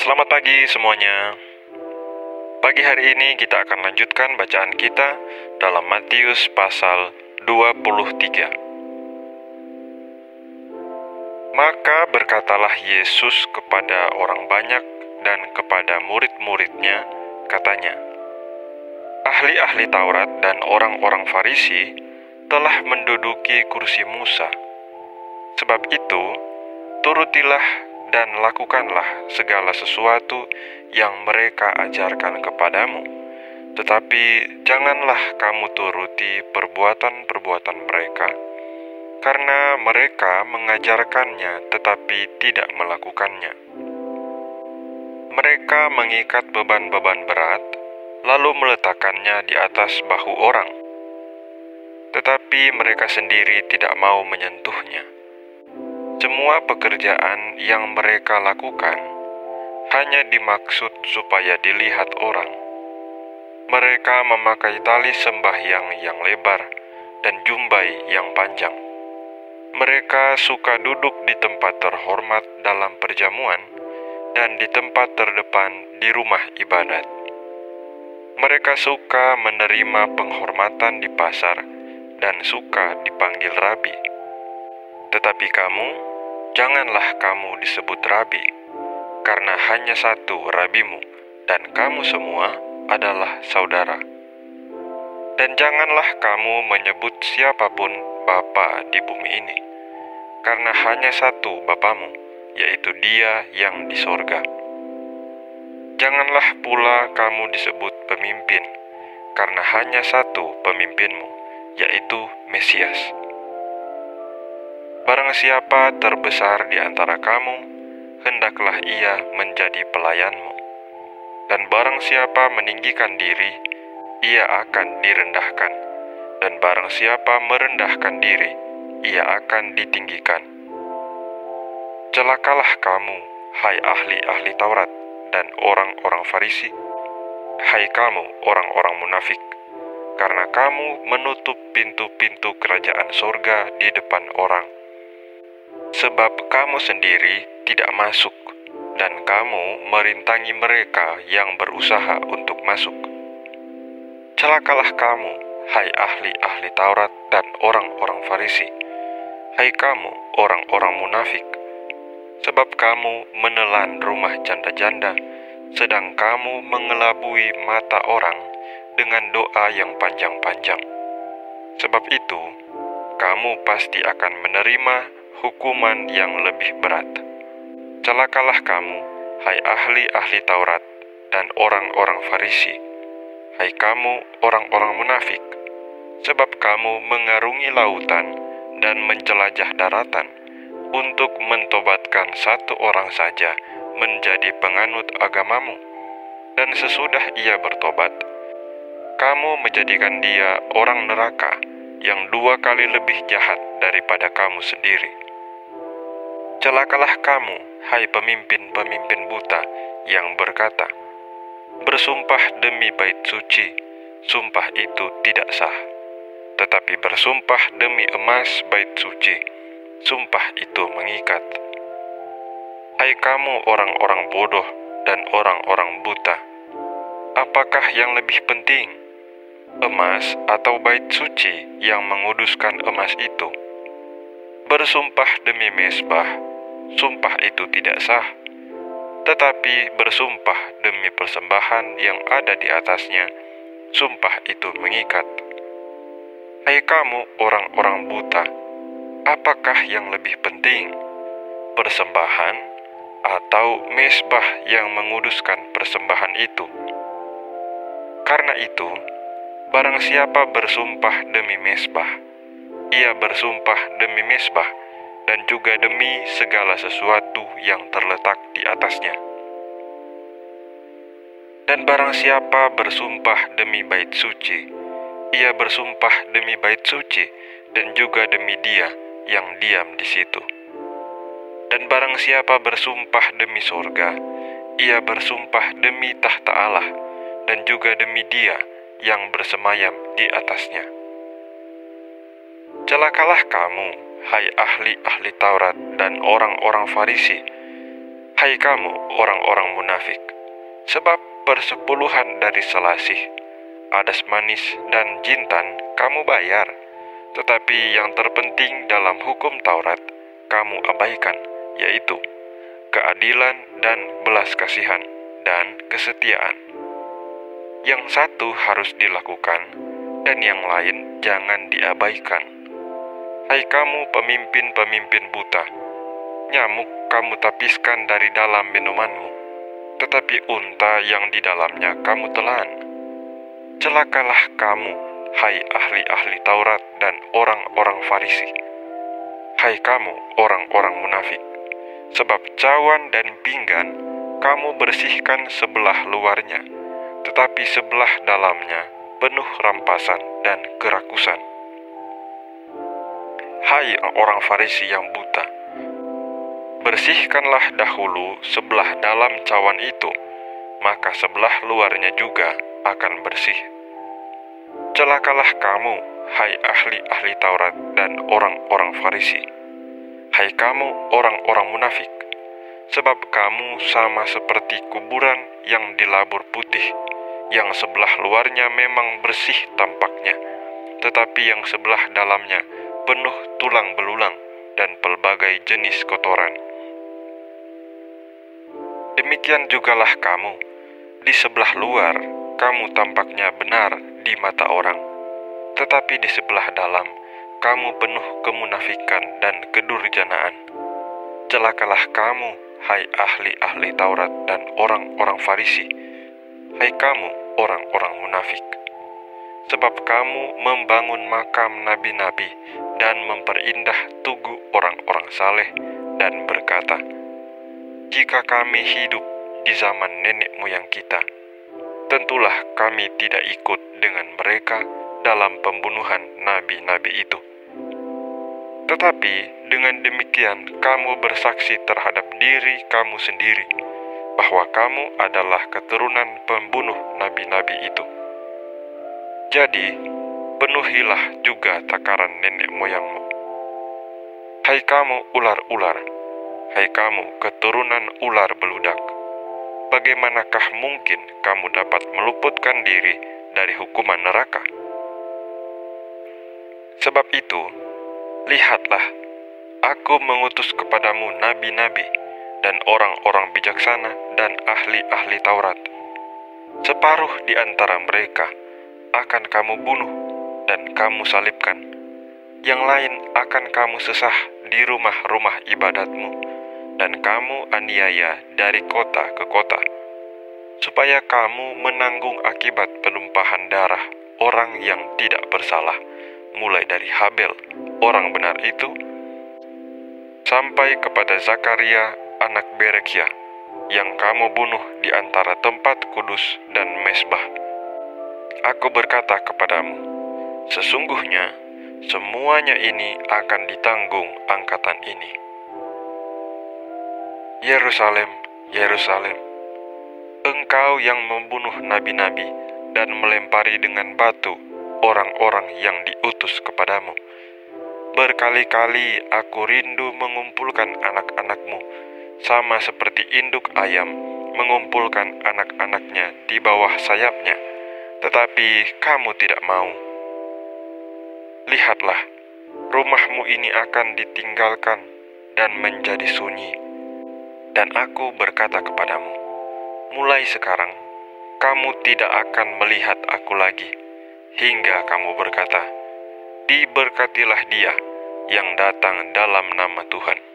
Selamat pagi semuanya. Pagi hari ini kita akan lanjutkan bacaan kita dalam Matius pasal 23. Maka berkatalah Yesus kepada orang banyak dan kepada murid-muridnya, katanya, ahli-ahli Taurat dan orang-orang Farisi telah menduduki kursi Musa. Sebab itu, turutilah dan lakukanlah segala sesuatu yang mereka ajarkan kepadamu. Tetapi janganlah kamu turuti perbuatan-perbuatan mereka, karena mereka mengajarkannya tetapi tidak melakukannya. Mereka mengikat beban-beban berat, lalu meletakkannya di atas bahu orang, tetapi mereka sendiri tidak mau menyentuhnya. Semua pekerjaan yang mereka lakukan hanya dimaksud supaya dilihat orang. Mereka memakai tali sembahyang yang lebar dan jumbai yang panjang. Mereka suka duduk di tempat terhormat dalam perjamuan dan di tempat terdepan di rumah ibadat. Mereka suka menerima penghormatan di pasar dan suka dipanggil rabi. Tetapi kamu, janganlah kamu disebut rabi, karena hanya satu rabimu, dan kamu semua adalah saudara. Dan janganlah kamu menyebut siapapun bapa di bumi ini, karena hanya satu bapamu, yaitu Dia yang di sorga. Janganlah pula kamu disebut pemimpin, karena hanya satu pemimpinmu, yaitu Mesias. Barang siapa terbesar di antara kamu, hendaklah ia menjadi pelayanmu. Dan barang siapa meninggikan diri, ia akan direndahkan. Dan barang siapa merendahkan diri, ia akan ditinggikan. Celakalah kamu, hai ahli-ahli Taurat dan orang-orang Farisi, hai kamu orang-orang munafik, karena kamu menutup pintu-pintu kerajaan sorga di depan orang. Sebab kamu sendiri tidak masuk, dan kamu merintangi mereka yang berusaha untuk masuk. Celakalah kamu, hai ahli-ahli Taurat dan orang-orang Farisi, hai kamu orang-orang munafik, sebab kamu menelan rumah janda-janda, sedang kamu mengelabui mata orang dengan doa yang panjang-panjang. Sebab itu, kamu pasti akan menerima hukuman yang lebih berat. Celakalah kamu, hai ahli-ahli Taurat dan orang-orang Farisi, hai kamu orang-orang munafik, sebab kamu mengarungi lautan dan menjelajah daratan untuk mentobatkan satu orang saja menjadi penganut agamamu. Dan sesudah ia bertobat, kamu menjadikan dia orang neraka yang 2 kali lebih jahat daripada kamu sendiri. Celakalah kamu, hai pemimpin-pemimpin buta yang berkata, bersumpah demi bait suci, sumpah itu tidak sah. Tetapi bersumpah demi emas bait suci, sumpah itu mengikat. Hai kamu orang-orang bodoh dan orang-orang buta, apakah yang lebih penting, emas atau bait suci yang menguduskan emas itu? Bersumpah demi mezbah, sumpah itu tidak sah, tetapi bersumpah demi persembahan yang ada di atasnya, sumpah itu mengikat. Hai kamu orang-orang buta, apakah yang lebih penting, persembahan atau mezbah yang menguduskan persembahan itu? Karena itu, barang siapa bersumpah demi mezbah, ia bersumpah demi mezbah dan juga demi segala sesuatu yang terletak di atasnya. Dan barang siapa bersumpah demi bait suci, ia bersumpah demi bait suci dan juga demi Dia yang diam di situ. Dan barang siapa bersumpah demi sorga, ia bersumpah demi tahta Allah dan juga demi Dia yang bersemayam di atasnya. Celakalah kamu, hai ahli-ahli Taurat dan orang-orang Farisi, Hai kamu orang-orang munafik, sebab persepuluhan dari selasih, adas manis dan jintan kamu bayar, tetapi yang terpenting dalam hukum Taurat kamu abaikan, yaitu keadilan dan belas kasihan dan kesetiaan. Yang satu harus dilakukan dan yang lain jangan diabaikan. Hai kamu pemimpin-pemimpin buta, nyamuk kamu tapiskan dari dalam minumanmu, tetapi unta yang di dalamnya kamu telan. Celakalah kamu, hai ahli-ahli Taurat dan orang-orang Farisi. Hai kamu orang-orang munafik, sebab cawan dan pinggan kamu bersihkan sebelah luarnya, tetapi sebelah dalamnya penuh rampasan dan kerakusan. Hai orang Farisi yang buta, bersihkanlah dahulu sebelah dalam cawan itu, maka sebelah luarnya juga akan bersih. Celakalah kamu, hai ahli-ahli Taurat dan orang-orang Farisi. Hai kamu orang-orang munafik, sebab kamu sama seperti kuburan yang dilabur putih, yang sebelah luarnya memang bersih tampaknya, tetapi yang sebelah dalamnya penuh tulang belulang dan pelbagai jenis kotoran. Demikian jugalah kamu, di sebelah luar kamu tampaknya benar di mata orang, tetapi di sebelah dalam kamu penuh kemunafikan dan kedurjanaan. Celakalah kamu, hai ahli-ahli Taurat dan orang-orang Farisi, hai kamu orang-orang munafik, sebab kamu membangun makam nabi-nabi dan memperindah tugu orang-orang saleh dan berkata, jika kami hidup di zaman nenek moyang kita, tentulah kami tidak ikut dengan mereka dalam pembunuhan nabi-nabi itu. Tetapi dengan demikian kamu bersaksi terhadap diri kamu sendiri bahwa kamu adalah keturunan pembunuh nabi-nabi itu. Jadi, penuhilah juga takaran nenek moyangmu. Hai kamu ular-ular, hai kamu keturunan ular beludak, bagaimanakah mungkin kamu dapat meluputkan diri dari hukuman neraka? Sebab itu, lihatlah, aku mengutus kepadamu nabi-nabi dan orang-orang bijaksana dan ahli-ahli Taurat. Separuh di antara mereka akan kamu bunuh dan kamu salibkan. Yang lain akan kamu sesah di rumah-rumah ibadatmu, dan kamu aniaya dari kota ke kota, supaya kamu menanggung akibat penumpahan darah orang yang tidak bersalah, mulai dari Habel, orang benar itu, sampai kepada Zakaria, anak Berekia, yang kamu bunuh di antara tempat kudus dan mesbah. Aku berkata kepadamu, sesungguhnya semuanya ini akan ditanggung angkatan ini. Yerusalem, Yerusalem, engkau yang membunuh nabi-nabi dan melempari dengan batu orang-orang yang diutus kepadamu. Berkali-kali aku rindu mengumpulkan anak-anakmu, sama seperti induk ayam mengumpulkan anak-anaknya di bawah sayapnya, tetapi kamu tidak mau. Lihatlah, rumahmu ini akan ditinggalkan dan menjadi sunyi. Dan aku berkata kepadamu, mulai sekarang, kamu tidak akan melihat aku lagi, hingga kamu berkata, diberkatilah dia yang datang dalam nama Tuhan.